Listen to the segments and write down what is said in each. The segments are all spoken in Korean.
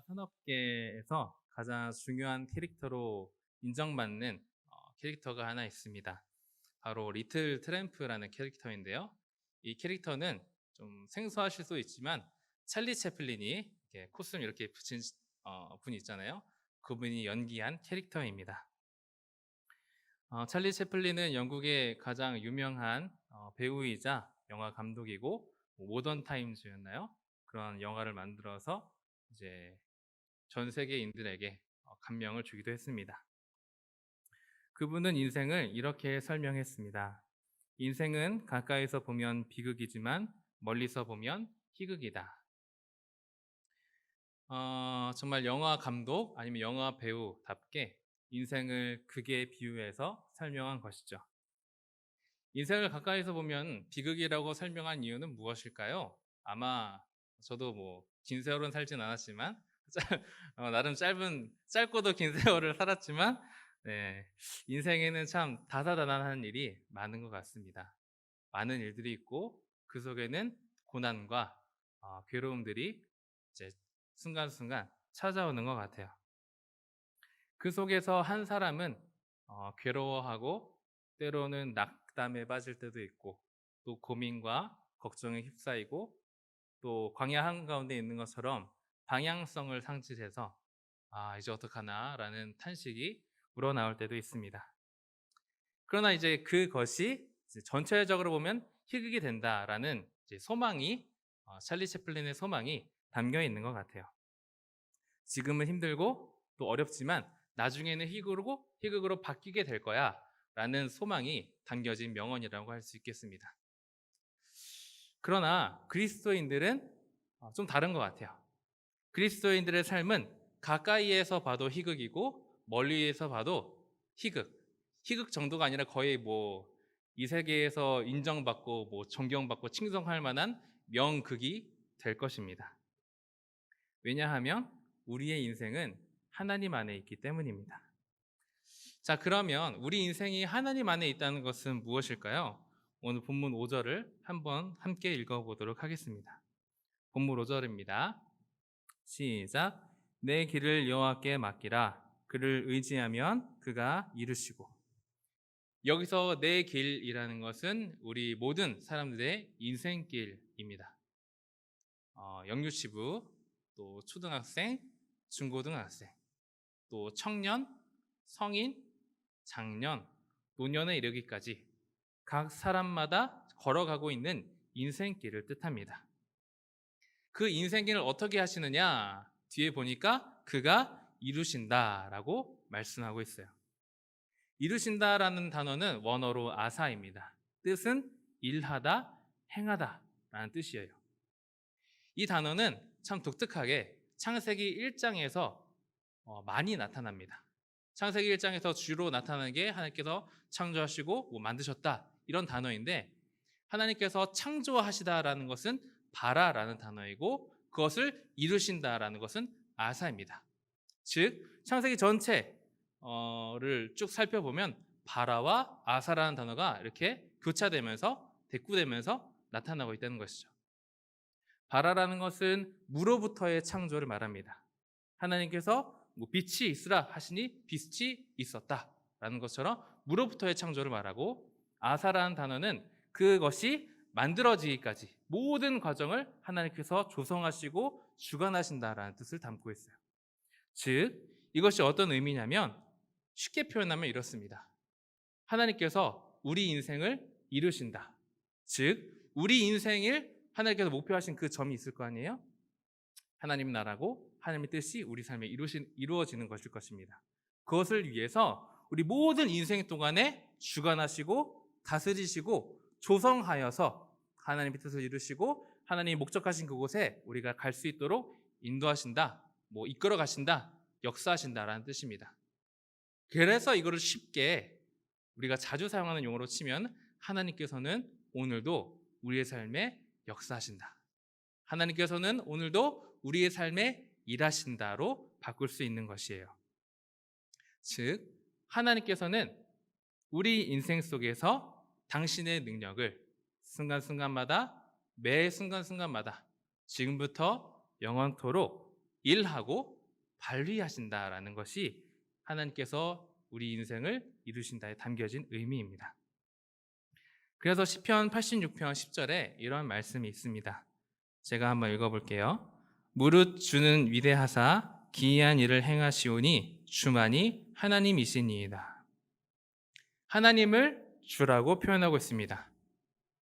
산업계에서 가장 중요한 캐릭터로 인정받는 캐릭터가 하나 있습니다. 바로 리틀 트램프라는 캐릭터인데요. 이 캐릭터는 좀 생소하실 수 있지만 찰리 채플린이 이렇게 코스튬 이렇게 붙인 분이 있잖아요. 그분이 연기한 캐릭터입니다. 찰리 채플린은 영국의 가장 유명한 배우이자 영화 감독이고 모던 타임즈였나요? 그런 영화를 만들어서 이제 전 세계인들에게 감명을 주기도 했습니다. 그분은 인생을 이렇게 설명했습니다. 인생은 가까이서 보면 비극이지만 멀리서 보면 희극이다. 정말 영화 감독 아니면 영화 배우답게 인생을 극에 비유해서 설명한 것이죠. 인생을 가까이서 보면 비극이라고 설명한 이유는 무엇일까요? 아마 저도 긴 세월은 살진 않았지만 나름 짧고도 긴 세월을 살았지만 네, 인생에는 참 다사다난한 일이 많은 것 같습니다. 많은 일들이 있고 그 속에는 고난과 괴로움들이 이제 순간순간 찾아오는 것 같아요. 그 속에서 한 사람은 괴로워하고 때로는 낙담에 빠질 때도 있고 또 고민과 걱정에 휩싸이고 또 광야 한가운데 있는 것처럼 방향성을 상실해서 이제 어떡하나라는 탄식이 우러나올 때도 있습니다. 그러나 이제 그것이 이제 전체적으로 보면 희극이 된다라는 이제 소망이 찰리 채플린의 소망이 담겨 있는 것 같아요. 지금은 힘들고 또 어렵지만 나중에는 희극으로 바뀌게 될 거야 라는 소망이 담겨진 명언이라고 할 수 있겠습니다. 그러나 그리스도인들은 좀 다른 것 같아요. 그리스도인들의 삶은 가까이에서 봐도 희극이고 멀리에서 봐도 희극 정도가 아니라 거의 이 세계에서 인정받고 존경받고 칭송할 만한 명극이 될 것입니다. 왜냐하면 우리의 인생은 하나님 안에 있기 때문입니다. 자, 그러면 우리 인생이 하나님 안에 있다는 것은 무엇일까요? 오늘 본문 5절을 한번 함께 읽어보도록 하겠습니다. 본문 5절입니다. 시작. 내 길을 여호와께 맡기라. 그를 의지하면 그가 이루시고. 여기서 내 길이라는 것은 우리 모든 사람들의 인생길입니다. 영유치부, 또 초등학생, 중고등학생, 또 청년, 성인, 장년, 노년에 이르기까지 각 사람마다 걸어가고 있는 인생길을 뜻합니다. 그 인생길을 어떻게 하시느냐? 뒤에 보니까 그가 이루신다라고 말씀하고 있어요. 이루신다라는 단어는 원어로 아사입니다. 뜻은 일하다, 행하다 라는 뜻이에요. 이 단어는 참 독특하게 창세기 1장에서 많이 나타납니다. 창세기 1장에서 주로 나타나는 게 하나님께서 창조하시고 만드셨다 이런 단어인데, 하나님께서 창조하시다라는 것은 바라라는 단어이고 그것을 이루신다라는 것은 아사입니다. 즉 창세기 전체를 쭉 살펴보면 바라와 아사라는 단어가 이렇게 교차되면서 대꾸되면서 나타나고 있다는 것이죠. 바라라는 것은 무로부터의 창조를 말합니다. 하나님께서 빛이 있으라 하시니 빛이 있었다라는 것처럼 무로부터의 창조를 말하고, 아사라는 단어는 그것이 만들어지기까지 모든 과정을 하나님께서 조성하시고 주관하신다라는 뜻을 담고 있어요. 즉 이것이 어떤 의미냐면, 쉽게 표현하면 이렇습니다. 하나님께서 우리 인생을 이루신다. 즉 우리 인생을 하나님께서 목표하신 그 점이 있을 거 아니에요? 하나님 나라고 하나님의 뜻이 우리 삶에 이루어지는 것일 것입니다. 그것을 위해서 우리 모든 인생 동안에 주관하시고 다스리시고 조성하여서 하나님의 뜻을 이루시고 하나님이 목적하신 그곳에 우리가 갈 수 있도록 인도하신다, 이끌어 가신다, 역사하신다라는 뜻입니다. 그래서 이거를 쉽게 우리가 자주 사용하는 용어로 치면 하나님께서는 오늘도 우리의 삶에 역사하신다, 하나님께서는 오늘도 우리의 삶에 일하신다로 바꿀 수 있는 것이에요. 즉 하나님께서는 우리 인생 속에서 당신의 능력을 순간순간마다, 매 순간순간마다 지금부터 영원토록 일하고 발휘하신다라는 것이 하나님께서 우리 인생을 이루신다에 담겨진 의미입니다. 그래서 시편 86편 10절에 이런 말씀이 있습니다. 제가 한번 읽어볼게요. 무릇 주는 위대하사 기이한 일을 행하시오니 주만이 하나님이시니이다. 하나님을 주라고 표현하고 있습니다.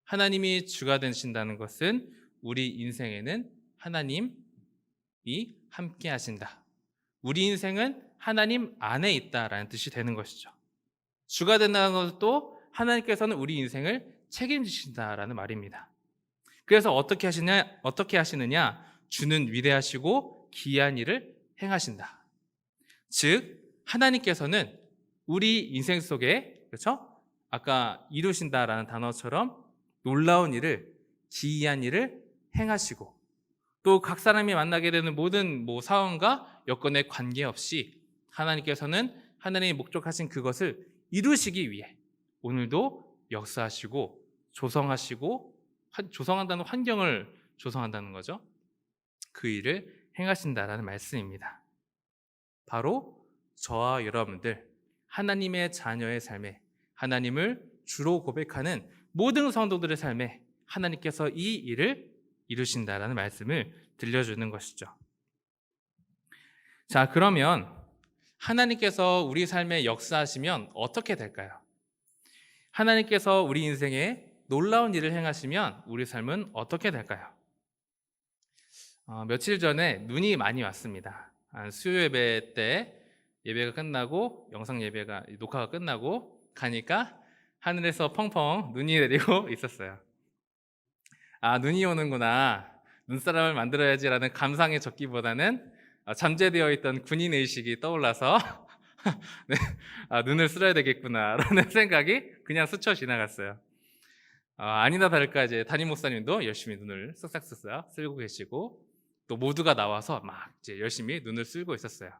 하나님이 주가 되신다는 것은 우리 인생에는 하나님이 함께 하신다. 우리 인생은 하나님 안에 있다라는 뜻이 되는 것이죠. 주가 된다는 것도 하나님께서는 우리 인생을 책임지신다라는 말입니다. 그래서 어떻게 하시느냐? 주는 위대하시고 기이한 일을 행하신다. 즉 하나님께서는 우리 인생 속에, 그렇죠? 아까 이루신다라는 단어처럼 놀라운 일을, 기이한 일을 행하시고, 또 각 사람이 만나게 되는 모든 상황과 여건에 관계없이 하나님께서는 하나님이 목적하신 그것을 이루시기 위해 오늘도 역사하시고 조성하시고, 조성한다는 환경을 조성한다는 거죠. 그 일을 행하신다라는 말씀입니다. 바로 저와 여러분들, 하나님의 자녀의 삶에, 하나님을 주로 고백하는 모든 성도들의 삶에 하나님께서 이 일을 이루신다라는 말씀을 들려주는 것이죠. 자, 그러면 하나님께서 우리 삶에 역사하시면 어떻게 될까요? 하나님께서 우리 인생에 놀라운 일을 행하시면 우리 삶은 어떻게 될까요? 며칠 전에 눈이 많이 왔습니다. 수요 예배 때 예배가 끝나고, 영상 예배가, 녹화가 끝나고 가니까 하늘에서 펑펑 눈이 내리고 있었어요. 아, 눈이 오는구나, 눈사람을 만들어야지라는 감상에 적기보다는 잠재되어 있던 군인의식이 떠올라서 네, 눈을 쓸어야 되겠구나라는 생각이 그냥 스쳐 지나갔어요. 아니나 다를까 이제 담임 목사님도 열심히 눈을 쓱싹쓱싹 쓸고 계시고, 또 모두가 나와서 막 이제 열심히 눈을 쓸고 있었어요.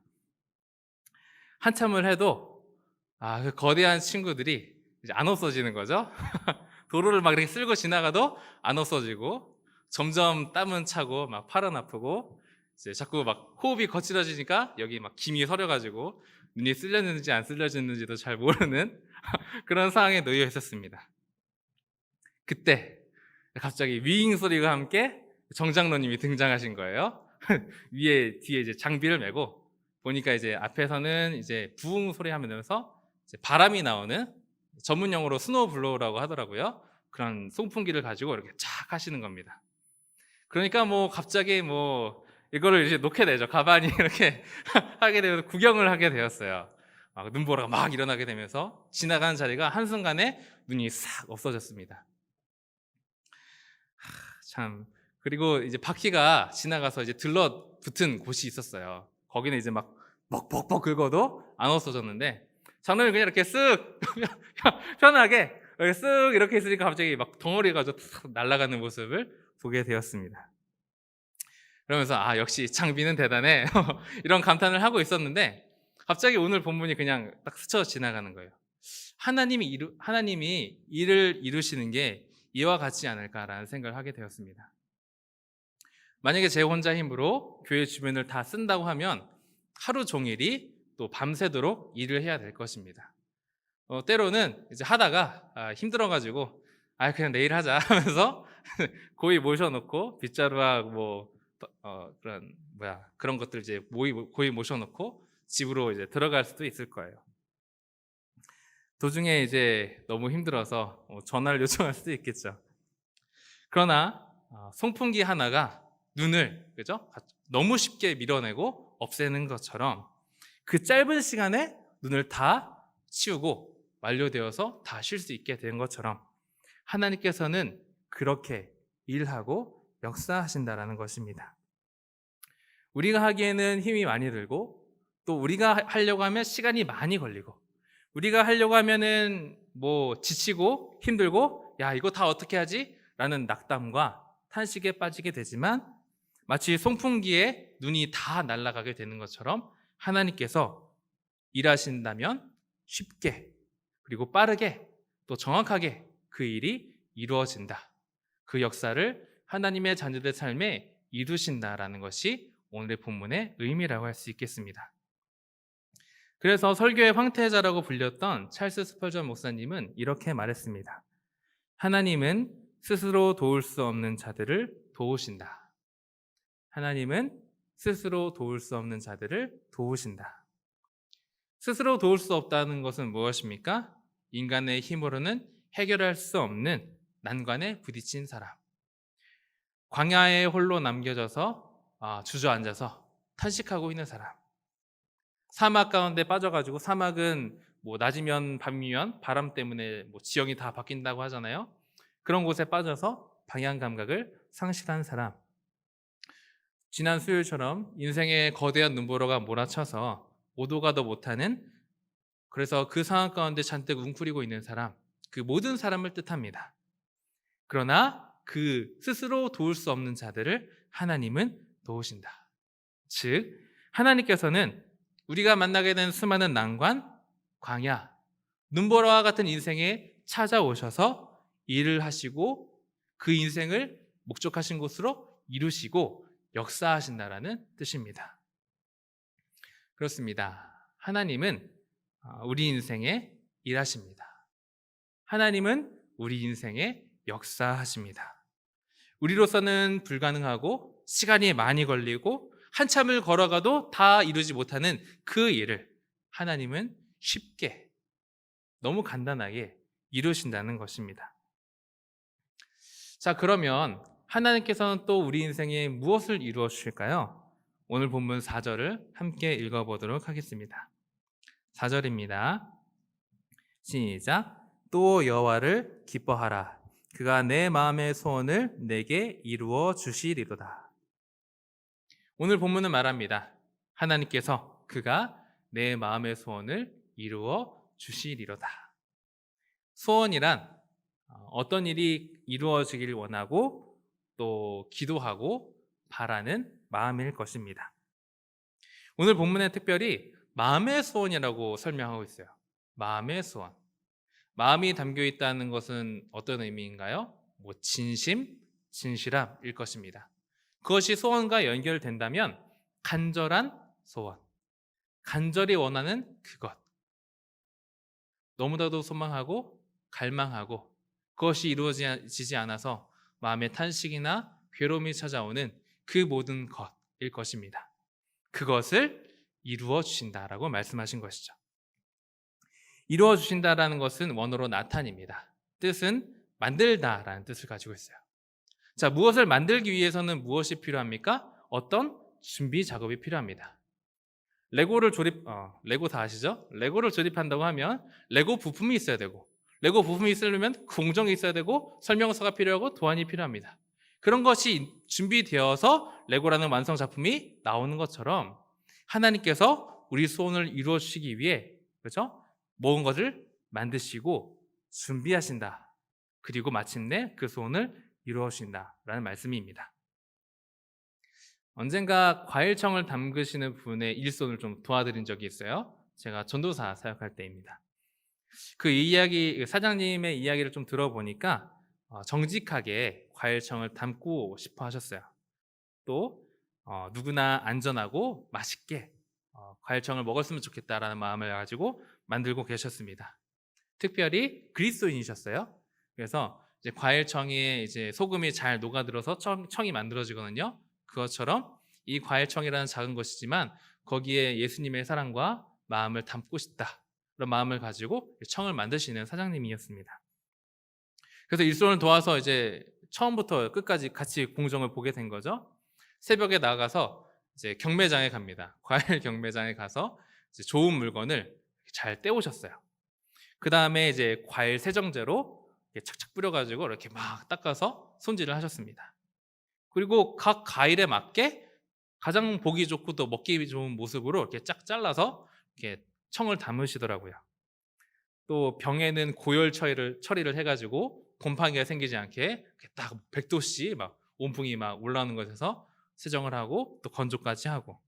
한참을 해도 그 거대한 친구들이 이제 안 없어지는 거죠. 도로를 막 이렇게 쓸고 지나가도 안 없어지고, 점점 땀은 차고 막 팔은 아프고, 이제 자꾸 막 호흡이 거칠어지니까 여기 막 김이 서려가지고 눈이 쓸렸는지 안 쓸려졌는지도 잘 모르는 그런 상황에 놓여 있었습니다. 그때 갑자기 위잉 소리와 함께 정장로님이 등장하신 거예요. 뒤에 이제 장비를 메고 보니까 이제 앞에서는 이제 부웅 소리 하면서 이제 바람이 나오는, 전문 용어로 스노우블로우라고 하더라고요. 그런 송풍기를 가지고 이렇게 쫙 하시는 겁니다. 그러니까 갑자기 이거를 이제 놓게 되죠. 가만히 이렇게 하게 되면서 구경을 하게 되었어요. 눈보라가 막 일어나게 되면서 지나가는 자리가 한순간에 눈이 싹 없어졌습니다. 참. 그리고 이제 바퀴가 지나가서 이제 들러붙은 곳이 있었어요. 거기는 이제 막 벅벅벅 긁어도 안 없어졌는데, 장로님 그냥 이렇게 쓱 편하게 쓱 이렇게 있으니까 갑자기 막 덩어리가 탁 날아가는 모습을 보게 되었습니다. 그러면서 역시 장비는 대단해 이런 감탄을 하고 있었는데, 갑자기 오늘 본문이 그냥 딱 스쳐 지나가는 거예요. 하나님이 일을 이루시는 게 이와 같지 않을까라는 생각을 하게 되었습니다. 만약에 제 혼자 힘으로 교회 주변을 다 쓴다고 하면 하루 종일이 또 밤새도록 일을 해야 될 것입니다. 때로는 이제 하다가 힘들어가지고 그냥 내일 하자 하면서 고이 모셔놓고, 빗자루와 그런 것들 이제 고이 모셔놓고 집으로 이제 들어갈 수도 있을 거예요. 도중에 이제 너무 힘들어서 전화를 요청할 수도 있겠죠. 그러나 송풍기 하나가 눈을, 그죠? 너무 쉽게 밀어내고 없애는 것처럼 그 짧은 시간에 눈을 다 치우고 완료되어서 다 쉴 수 있게 된 것처럼 하나님께서는 그렇게 일하고 역사하신다라는 것입니다. 우리가 하기에는 힘이 많이 들고, 또 우리가 하려고 하면 시간이 많이 걸리고, 우리가 하려고 하면은 지치고 힘들고, 이거 다 어떻게 하지? 라는 낙담과 탄식에 빠지게 되지만, 마치 송풍기에 눈이 다 날아가게 되는 것처럼 하나님께서 일하신다면 쉽게, 그리고 빠르게, 또 정확하게 그 일이 이루어진다. 그 역사를 하나님의 자녀들 삶에 이루신다라는 것이 오늘의 본문의 의미라고 할 수 있겠습니다. 그래서 설교의 황태자라고 불렸던 찰스 스펄전 목사님은 이렇게 말했습니다. 하나님은 스스로 도울 수 없는 자들을 도우신다. 하나님은 스스로 도울 수 없는 자들을 도우신다. 스스로 도울 수 없다는 것은 무엇입니까? 인간의 힘으로는 해결할 수 없는 난관에 부딪힌 사람. 광야에 홀로 남겨져서 주저앉아서 탄식하고 있는 사람. 사막 가운데 빠져가지고, 사막은 낮이면 밤이면 바람 때문에 지형이 다 바뀐다고 하잖아요. 그런 곳에 빠져서 방향 감각을 상실한 사람. 지난 수요일처럼 인생의 거대한 눈보라가 몰아쳐서 오도 가도 못하는, 그래서 그 상황 가운데 잔뜩 웅크리고 있는 사람, 그 모든 사람을 뜻합니다. 그러나 그 스스로 도울 수 없는 자들을 하나님은 도우신다. 즉, 하나님께서는 우리가 만나게 된 수많은 난관, 광야, 눈보라와 같은 인생에 찾아오셔서 일을 하시고 그 인생을 목적하신 곳으로 이루시고 역사하신다라는 뜻입니다. 그렇습니다. 하나님은 우리 인생에 일하십니다. 하나님은 우리 인생에 역사하십니다. 우리로서는 불가능하고 시간이 많이 걸리고 한참을 걸어가도 다 이루지 못하는 그 일을 하나님은 쉽게, 너무 간단하게 이루신다는 것입니다. 자, 그러면 하나님께서는 또 우리 인생에 무엇을 이루어 주실까요? 오늘 본문 4절을 함께 읽어보도록 하겠습니다. 4절입니다. 시작. 또 여호와를 기뻐하라. 그가 내 마음의 소원을 내게 이루어 주시리로다. 오늘 본문은 말합니다. 하나님께서 그가 내 마음의 소원을 이루어 주시리로다. 소원이란 어떤 일이 이루어지길 원하고 또 기도하고 바라는 마음일 것입니다. 오늘 본문에 특별히 마음의 소원이라고 설명하고 있어요. 마음의 소원. 마음이 담겨 있다는 것은 어떤 의미인가요? 진심, 진실함일 것입니다. 그것이 소원과 연결된다면 간절한 소원, 간절히 원하는 그것, 너무나도 소망하고 갈망하고 그것이 이루어지지 않아서 마음의 탄식이나 괴로움이 찾아오는 그 모든 것일 것입니다. 그것을 이루어 주신다라고 말씀하신 것이죠. 이루어 주신다라는 것은 원어로 나타입니다. 뜻은 만들다라는 뜻을 가지고 있어요. 자, 무엇을 만들기 위해서는 무엇이 필요합니까? 어떤 준비 작업이 필요합니다. 레고 다 아시죠? 레고를 조립한다고 하면 레고 부품이 있어야 되고, 레고 부품이 있으려면 공정이 있어야 되고, 설명서가 필요하고 도안이 필요합니다. 그런 것이 준비되어서 레고라는 완성 작품이 나오는 것처럼 하나님께서 우리 소원을 이루어 주시기 위해, 그렇죠? 모든 것을 만드시고 준비하신다. 그리고 마침내 그 소원을 이루어 주신다라는 말씀입니다. 언젠가 과일청을 담그시는 분의 일손을 좀 도와드린 적이 있어요. 제가 전도사 사역할 때입니다. 그 사장님의 이야기를 좀 들어보니까 정직하게 과일청을 담고 싶어 하셨어요. 또 누구나 안전하고 맛있게 과일청을 먹었으면 좋겠다라는 마음을 가지고 만들고 계셨습니다. 특별히 그리스도인이셨어요. 그래서 이제 과일청에 이제 소금이 잘 녹아들어서 청이 만들어지거든요. 그것처럼 이 과일청이라는 작은 것이지만 거기에 예수님의 사랑과 마음을 담고 싶다, 그런 마음을 가지고 청을 만드시는 사장님이었습니다. 그래서 일손을 도와서 이제 처음부터 끝까지 같이 공정을 보게 된 거죠. 새벽에 나가서 이제 경매장에 갑니다. 과일 경매장에 가서 이제 좋은 물건을 잘 떼오셨어요. 그 다음에 이제 과일 세정제로 착착 뿌려가지고 이렇게 막 닦아서 손질을 하셨습니다. 그리고 각 과일에 맞게 가장 보기 좋고 또 먹기 좋은 모습으로 이렇게 쫙 잘라서 이렇게 청을 담으시더라고요. 또 병에는 고열 처리를 해가지고 곰팡이가 생기지 않게 이렇게 딱 100도씨 막 온풍이 막 올라오는 것에서 세정을 하고 또 건조까지 하고,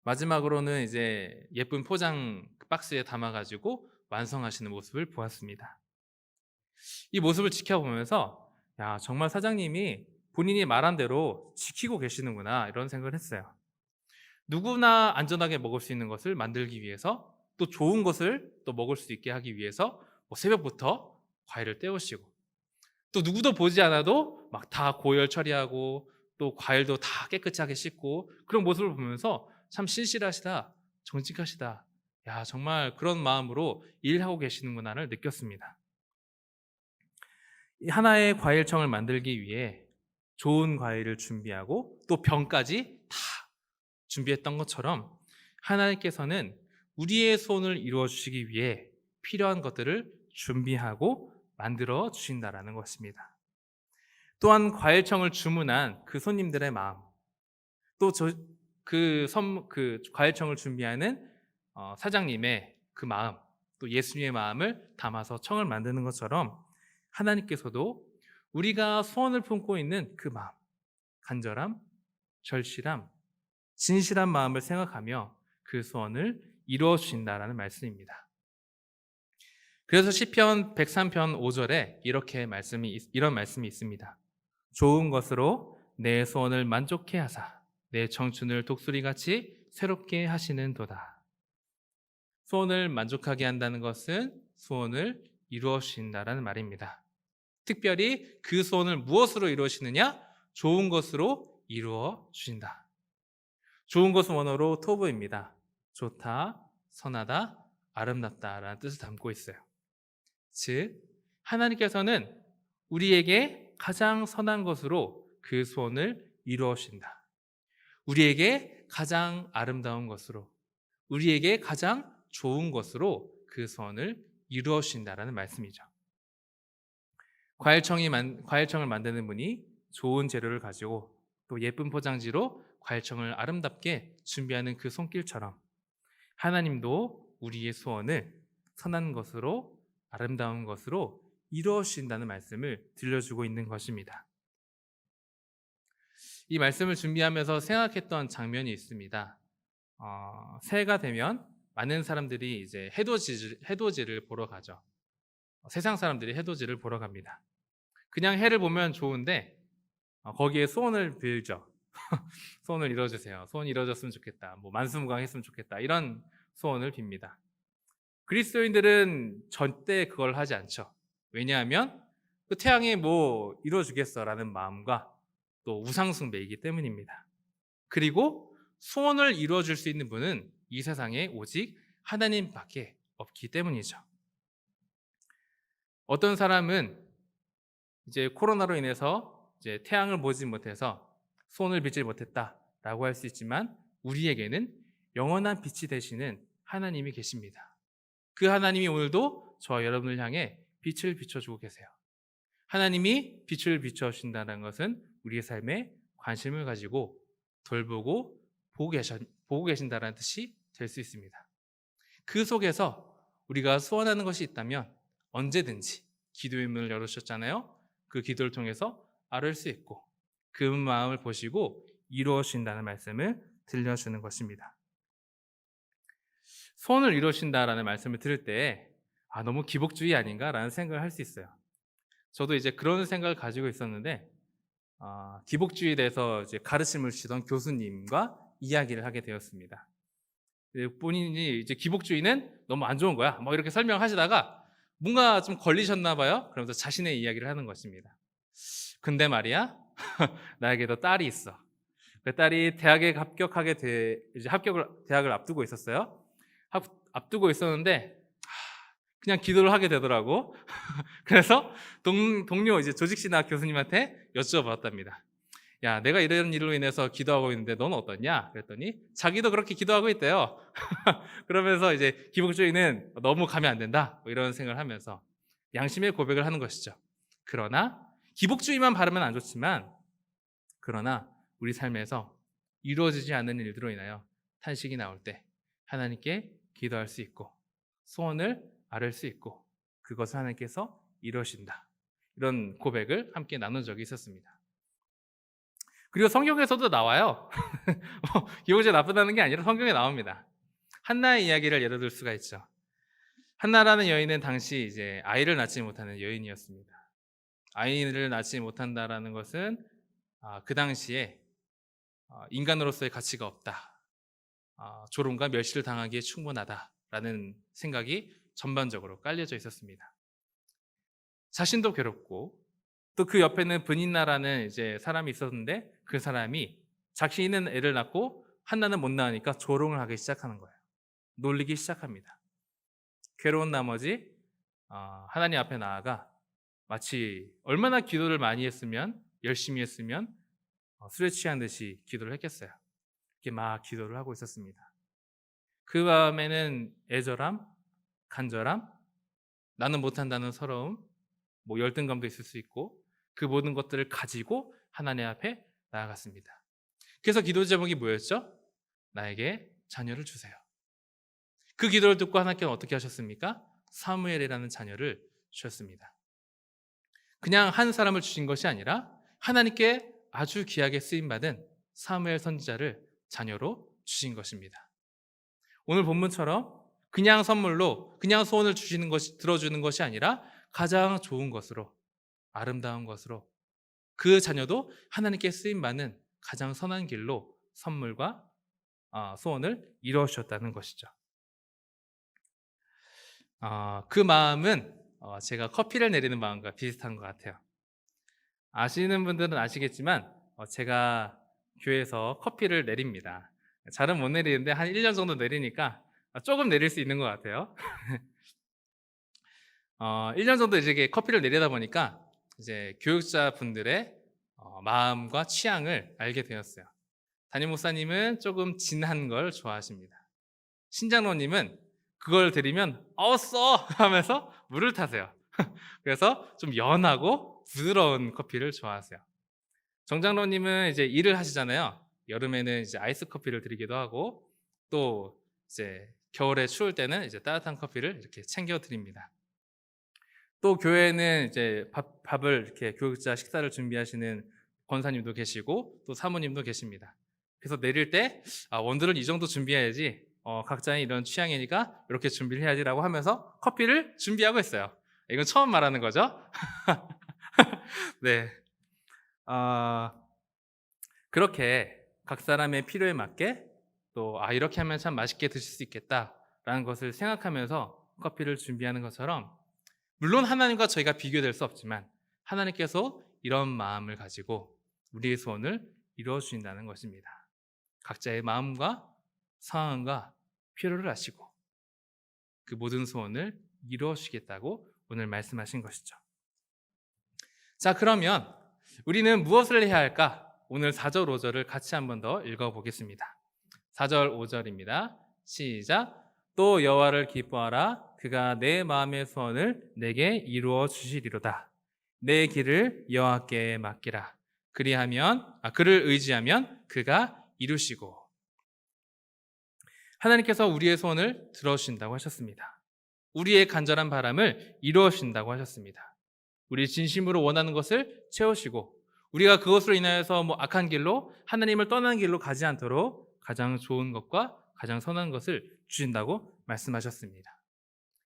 마지막으로는 이제 예쁜 포장 박스에 담아가지고 완성하시는 모습을 보았습니다. 이 모습을 지켜보면서 야, 정말 사장님이 본인이 말한 대로 지키고 계시는구나 이런 생각을 했어요. 누구나 안전하게 먹을 수 있는 것을 만들기 위해서 또 좋은 것을 또 먹을 수 있게 하기 위해서 새벽부터 과일을 떼우시고 또 누구도 보지 않아도 막 다 고열 처리하고 또 과일도 다 깨끗하게 씻고 그런 모습을 보면서 참 신실하시다, 정직하시다. 야, 정말 그런 마음으로 일하고 계시는구나를 느꼈습니다. 이 하나의 과일청을 만들기 위해 좋은 과일을 준비하고 또 병까지 다 준비했던 것처럼 하나님께서는 우리의 소원을 이루어 주시기 위해 필요한 것들을 준비하고 만들어 주신다라는 것입니다. 또한 과일청을 주문한 그 손님들의 마음, 또 그 과일청을 준비하는 사장님의 그 마음, 또 예수님의 마음을 담아서 청을 만드는 것처럼 하나님께서도 우리가 소원을 품고 있는 그 마음, 간절함, 절실함, 진실한 마음을 생각하며 그 소원을 이루어 주신다라는 말씀입니다. 그래서 시편 103편 5절에 이런 말씀이 있습니다. 좋은 것으로 내 소원을 만족해 하사 내 청춘을 독수리같이 새롭게 하시는도다. 소원을 만족하게 한다는 것은 소원을 이루어 주신다라는 말입니다. 특별히 그 소원을 무엇으로 이루어지느냐? 좋은 것으로 이루어 주신다. 좋은 것은 원어로 토브입니다. 좋다, 선하다, 아름답다라는 뜻을 담고 있어요. 즉, 하나님께서는 우리에게 가장 선한 것으로 그 소원을 이루어 주신다. 우리에게 가장 아름다운 것으로, 우리에게 가장 좋은 것으로 그 소원을 이루어 주신다라는 말씀이죠. 과일청을 만드는 분이 좋은 재료를 가지고 또 예쁜 포장지로 과일청을 아름답게 준비하는 그 손길처럼 하나님도 우리의 소원을 선한 것으로 아름다운 것으로 이루어 주신다는 말씀을 들려주고 있는 것입니다. 이 말씀을 준비하면서 생각했던 장면이 있습니다. 새해가 되면 많은 사람들이 이제 해돋이를 보러 가죠. 세상 사람들이 해돋이를 보러 갑니다. 그냥 해를 보면 좋은데 거기에 소원을 빌죠. 소원을 이뤄주세요. 소원이 이뤄졌으면 좋겠다. 만수무강했으면 좋겠다. 이런 소원을 빕니다. 그리스도인들은 절대 그걸 하지 않죠. 왜냐하면 그 태양이 이뤄주겠어라는 마음과 또 우상숭배이기 때문입니다. 그리고 소원을 이루어줄 수 있는 분은 이 세상에 오직 하나님밖에 없기 때문이죠. 어떤 사람은 이제 코로나로 인해서 이제 태양을 보지 못해서 소원을 빌지 못했다라고 할 수 있지만 우리에게는 영원한 빛이 되시는 하나님이 계십니다. 그 하나님이 오늘도 저와 여러분을 향해 빛을 비춰주고 계세요. 하나님이 빛을 비춰주신다는 것은 우리의 삶에 관심을 가지고 돌보고 보고 계신다는 뜻이 될 수 있습니다. 그 속에서 우리가 소원하는 것이 있다면 언제든지 기도의 문을 열어주셨잖아요. 그 기도를 통해서 알을 수 있고 그 마음을 보시고 이루어 주신다는 말씀을 들려주는 것입니다. 소원을 이루어 주신다라는 말씀을 들을 때 너무 기복주의 아닌가라는 생각을 할 수 있어요. 저도 이제 그런 생각을 가지고 있었는데 기복주의에 대해서 이제 가르침을 주시던 교수님과 이야기를 하게 되었습니다. 본인이 이제 기복주의는 너무 안 좋은 거야. 이렇게 설명하시다가 뭔가 좀 걸리셨나 봐요. 그러면서 자신의 이야기를 하는 것입니다. 근데 말이야, 나에게도 딸이 있어. 그 딸이 대학에 대학을 앞두고 있었어요. 앞두고 있었는데 그냥 기도를 하게 되더라고. 그래서 동료 이제 조직신학 교수님한테 여쭤봤답니다. 야, 내가 이런 일로 인해서 기도하고 있는데 너는 어떠냐? 그랬더니 자기도 그렇게 기도하고 있대요. 그러면서 이제 기복주의는 너무 가면 안 된다. 이런 생각을 하면서 양심의 고백을 하는 것이죠. 그러나 기복주의만 바르면 안 좋지만 그러나 우리 삶에서 이루어지지 않는 일들로 인하여 탄식이 나올 때 하나님께 기도할 수 있고 소원을 아뢰 수 있고 그것을 하나님께서 이루신다. 이런 고백을 함께 나눈 적이 있었습니다. 그리고 성경에서도 나와요. 기복주의 나쁘다는 게 아니라 성경에 나옵니다. 한나의 이야기를 예로 들 수가 있죠. 한나라는 여인은 당시 이제 아이를 낳지 못하는 여인이었습니다. 아이를 낳지 못한다라는 것은 그 당시에 인간으로서의 가치가 없다. 조롱과 멸시를 당하기에 충분하다라는 생각이 전반적으로 깔려져 있었습니다. 자신도 괴롭고 또 그 옆에는 브닌나라는 이제 사람이 있었는데 그 사람이 자신은 애를 낳고 한나는 못 낳으니까 조롱을 하기 시작하는 거예요. 놀리기 시작합니다. 괴로운 나머지 하나님 앞에 나아가 마치 얼마나 기도를 많이 했으면 열심히 했으면 술에 취한 듯이 기도를 했겠어요. 이렇게 막 기도를 하고 있었습니다. 그 마음에는 애절함, 간절함, 나는 못한다는 서러움, 열등감도 있을 수 있고 그 모든 것들을 가지고 하나님 앞에 나아갔습니다. 그래서 기도 제목이 뭐였죠? 나에게 자녀를 주세요. 그 기도를 듣고 하나님께서 어떻게 하셨습니까? 사무엘이라는 자녀를 주셨습니다. 그냥 한 사람을 주신 것이 아니라 하나님께 아주 귀하게 쓰임받은 사무엘 선지자를 자녀로 주신 것입니다. 오늘 본문처럼 그냥 선물로 그냥 소원을 주시는 것이 들어주는 것이 아니라 가장 좋은 것으로 아름다운 것으로 그 자녀도 하나님께 쓰임받는 가장 선한 길로 선물과 소원을 이루어 주셨다는 것이죠. 그 마음은 제가 커피를 내리는 마음과 비슷한 것 같아요. 아시는 분들은 아시겠지만 제가 교회에서 커피를 내립니다. 잘은 못 내리는데 한 1년 정도 내리니까 조금 내릴 수 있는 것 같아요. 1년 정도 이제 커피를 내리다 보니까 이제 교육자분들의 마음과 취향을 알게 되었어요. 담임 목사님은 조금 진한 걸 좋아하십니다. 신장로님은 그걸 드리면 써! 하면서 물을 타세요. 그래서 좀 연하고 부드러운 커피를 좋아하세요. 정장로님은 이제 일을 하시잖아요. 여름에는 이제 아이스 커피를 드리기도 하고 또 이제 겨울에 추울 때는 이제 따뜻한 커피를 이렇게 챙겨 드립니다. 또 교회에는 이제 밥을 이렇게 교육자 식사를 준비하시는 권사님도 계시고 또 사모님도 계십니다. 그래서 내릴 때 원들은 이 정도 준비해야지 각자의 이런 취향이니까 이렇게 준비를 해야지라고 하면서 커피를 준비하고 있어요. 이건 처음 말하는 거죠. 네, 그렇게 각 사람의 필요에 맞게 또 이렇게 하면 참 맛있게 드실 수 있겠다라는 것을 생각하면서 커피를 준비하는 것처럼 물론 하나님과 저희가 비교될 수 없지만 하나님께서 이런 마음을 가지고 우리의 소원을 이루어 주신다는 것입니다. 각자의 마음과 상황과 필요를 아시고 그 모든 소원을 이루어 주시겠다고 오늘 말씀하신 것이죠. 자, 그러면 우리는 무엇을 해야 할까? 오늘 4절, 5절을 같이 한 번 더 읽어보겠습니다. 4절, 5절입니다. 시작. 또 여호와를 기뻐하라. 그가 내 마음의 소원을 내게 이루어 주시리로다. 내 길을 여호와께 맡기라. 그리하면 그를 의지하면 그가 이루시고. 하나님께서 우리의 소원을 들어주신다고 하셨습니다. 우리의 간절한 바람을 이루어 주신다고 하셨습니다. 우리 진심으로 원하는 것을 채우시고 우리가 그것으로 인하여서 악한 길로 하나님을 떠나는 길로 가지 않도록 가장 좋은 것과 가장 선한 것을 주신다고 말씀하셨습니다.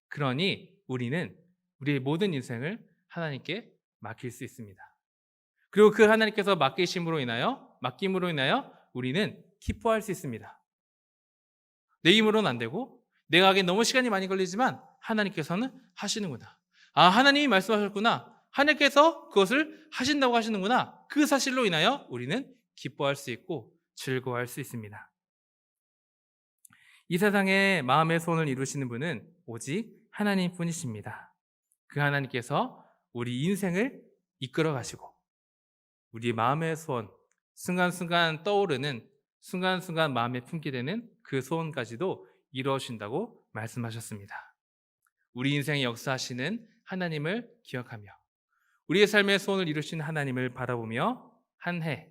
그러니 우리는 우리의 모든 인생을 하나님께 맡길 수 있습니다. 그리고 그 하나님께서 맡김으로 인하여 우리는 기뻐할 수 있습니다. 내 힘으로는 안 되고 내가 하기엔 너무 시간이 많이 걸리지만 하나님께서는 하시는구나. 하나님이 말씀하셨구나. 하나님께서 그것을 하신다고 하시는구나. 그 사실로 인하여 우리는 기뻐할 수 있고 즐거워할 수 있습니다. 이 세상에 마음의 소원을 이루시는 분은 오직 하나님뿐이십니다. 그 하나님께서 우리 인생을 이끌어 가시고 우리 마음의 소원, 순간순간 떠오르는 순간순간 마음에 품게 되는 그 소원까지도 이루어진다고 말씀하셨습니다. 우리 인생에 역사하시는 하나님을 기억하며 우리의 삶의 소원을 이루신 하나님을 바라보며 한 해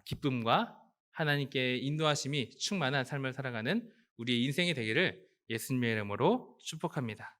기쁨과 하나님께 인도하심이 충만한 삶을 살아가는 우리의 인생이 되기를 예수님의 이름으로 축복합니다.